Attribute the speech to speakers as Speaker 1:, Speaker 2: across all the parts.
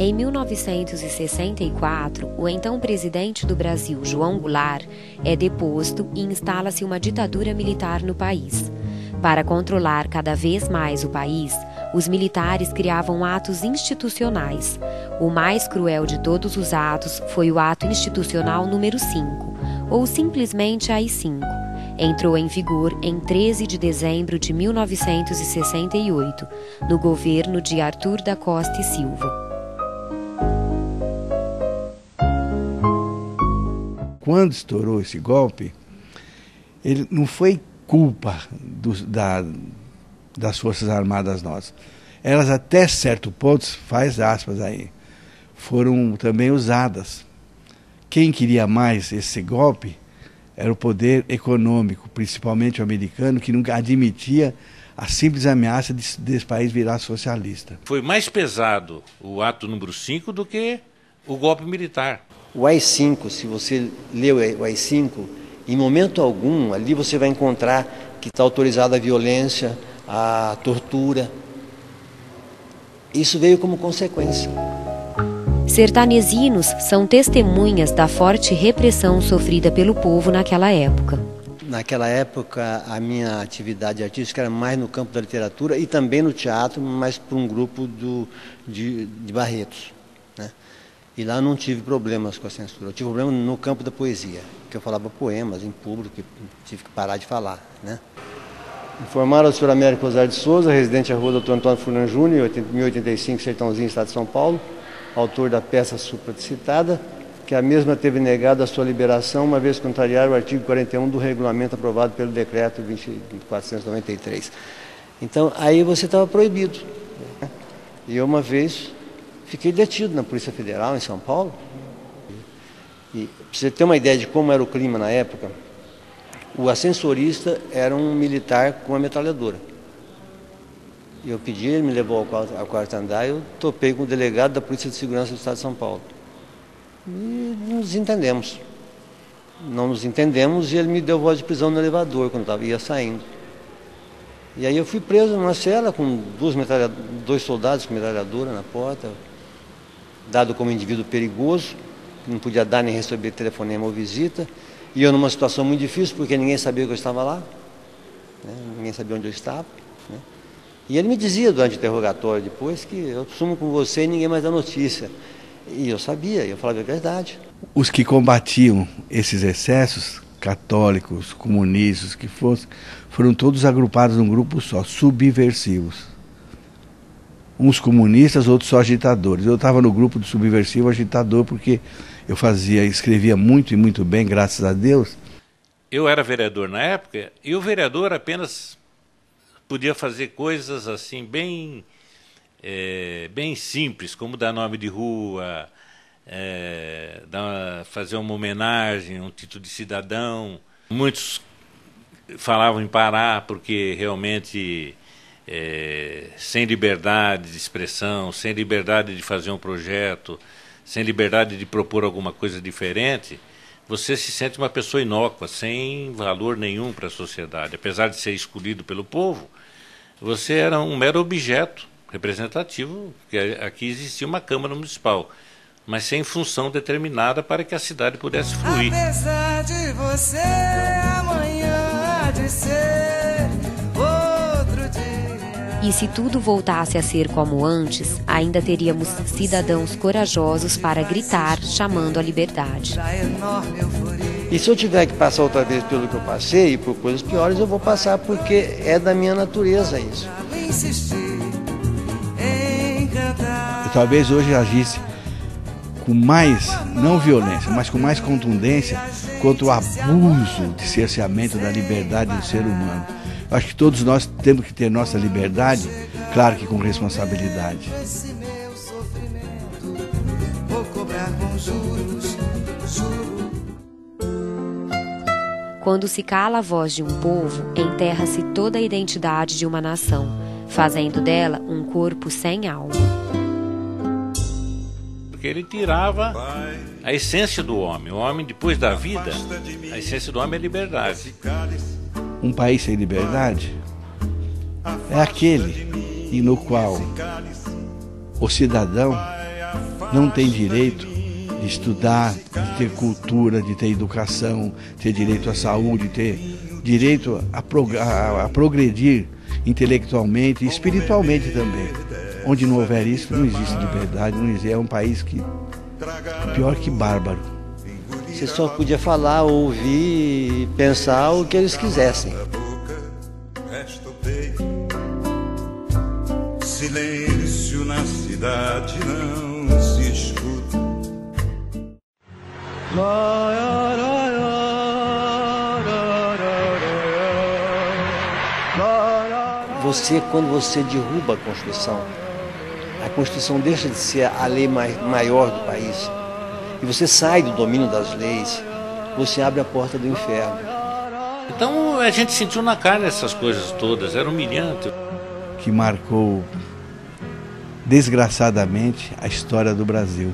Speaker 1: Em 1964, o então presidente do Brasil, João Goulart, é deposto e instala-se uma ditadura militar no país. Para controlar cada vez mais o país, os militares criavam atos institucionais. O mais cruel de todos os atos foi o ato institucional número 5, ou simplesmente AI-5. Entrou em vigor em 13 de dezembro de 1968, no governo de Arthur da Costa e Silva.
Speaker 2: Quando estourou esse golpe, ele não foi culpa das Forças Armadas nossas. Elas até certo ponto, faz aspas aí, foram também usadas. Quem queria mais esse golpe era o poder econômico, principalmente o americano, que nunca admitia a simples ameaça desse país virar socialista.
Speaker 3: Foi mais pesado o ato número 5 do que o golpe militar.
Speaker 4: O AI-5, se você leu o AI-5, em momento algum, ali você vai encontrar que está autorizada a violência, a tortura. Isso veio como consequência.
Speaker 1: Sertanesinos são testemunhas da forte repressão sofrida pelo povo naquela época.
Speaker 4: Naquela época, a minha atividade artística era mais no campo da literatura e também no teatro, mas por um grupo de Barretos, né? E lá eu não tive problemas com a censura. Eu tive problema no campo da poesia, que eu falava poemas em público e tive que parar de falar, né? Informaram ao Sr. Américo Rosário de Souza, residente da rua Dr. Antônio Furlan Júnior, 1085, Sertãozinho, Estado de São Paulo, autor da peça supracitada, que a mesma teve negado a sua liberação, uma vez contrariar o artigo 41 do regulamento aprovado pelo decreto 2493. Então, aí você estava proibido, né? E eu, uma vez, fiquei detido na Polícia Federal, em São Paulo. E, para você ter uma ideia de como era o clima na época, o ascensorista era um militar com uma metralhadora. E eu pedi, ele me levou ao quarto andar e eu topei com o delegado da Polícia de Segurança do Estado de São Paulo. E nos entendemos. Não nos entendemos e ele me deu voz de prisão no elevador quando eu ia saindo. E aí eu fui preso numa cela com dois soldados com metralhadora na porta, dado como indivíduo perigoso, que não podia dar nem receber telefonema ou visita. E eu numa situação muito difícil, porque ninguém sabia que eu estava lá, né? Ninguém sabia onde eu estava, né? E ele me dizia durante o interrogatório depois que eu sumo com você e ninguém mais dá notícia. E eu sabia, eu falava a verdade.
Speaker 2: Os que combatiam esses excessos, católicos, comunistas, que fossem, foram todos agrupados num grupo só, subversivos. Uns comunistas, outros só agitadores. Eu estava no grupo do subversivo agitador porque eu escrevia muito e muito bem, graças a Deus.
Speaker 3: Eu era vereador na época e o vereador apenas podia fazer coisas assim bem simples, como dar nome de rua, fazer uma homenagem, um título de cidadão. Muitos falavam em parar porque realmente sem liberdade de expressão, sem liberdade de fazer um projeto, sem liberdade de propor alguma coisa diferente, você se sente uma pessoa inócua, sem valor nenhum para a sociedade. Apesar de ser escolhido pelo povo, você era um mero objeto representativo, que aqui existia uma Câmara Municipal, mas sem função determinada para que a cidade pudesse fluir.
Speaker 5: Apesar de você amanhã há de ser outro dia.
Speaker 1: E se tudo voltasse a ser como antes, ainda teríamos cidadãos corajosos para gritar, chamando a liberdade.
Speaker 4: E se eu tiver que passar outra vez pelo que eu passei e por coisas piores, eu vou passar porque é da minha natureza isso.
Speaker 2: Eu talvez hoje agisse com mais, não violência, mas com mais contundência contra o abuso de cerceamento da liberdade do ser humano. Eu acho que todos nós temos que ter nossa liberdade, claro que com responsabilidade.
Speaker 1: Quando se cala a voz de um povo, enterra-se toda a identidade de uma nação, fazendo dela um corpo sem alma.
Speaker 3: Porque ele tirava a essência do homem. O homem, depois da vida, a essência do homem é liberdade.
Speaker 2: Um país sem liberdade é aquele no qual o cidadão não tem direito de estudar, de ter cultura, de ter educação, ter direito à saúde, ter direito a progredir intelectualmente e espiritualmente também. Onde não houver isso, não existe liberdade, não existe, é um país que pior que bárbaro.
Speaker 4: Você só podia falar, ouvir e pensar o que eles quisessem.
Speaker 6: Silêncio na cidade não se escuta.
Speaker 4: Quando você derruba a Constituição deixa de ser a lei maior do país, e você sai do domínio das leis, você abre a porta do inferno.
Speaker 3: Então a gente sentiu na carne essas coisas todas, era humilhante.
Speaker 2: Que marcou, desgraçadamente, a história do Brasil.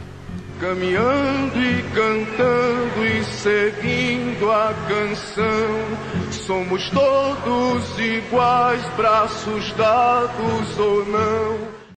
Speaker 6: Caminhando e cantando e seguindo a canção, somos todos iguais, braços dados ou não.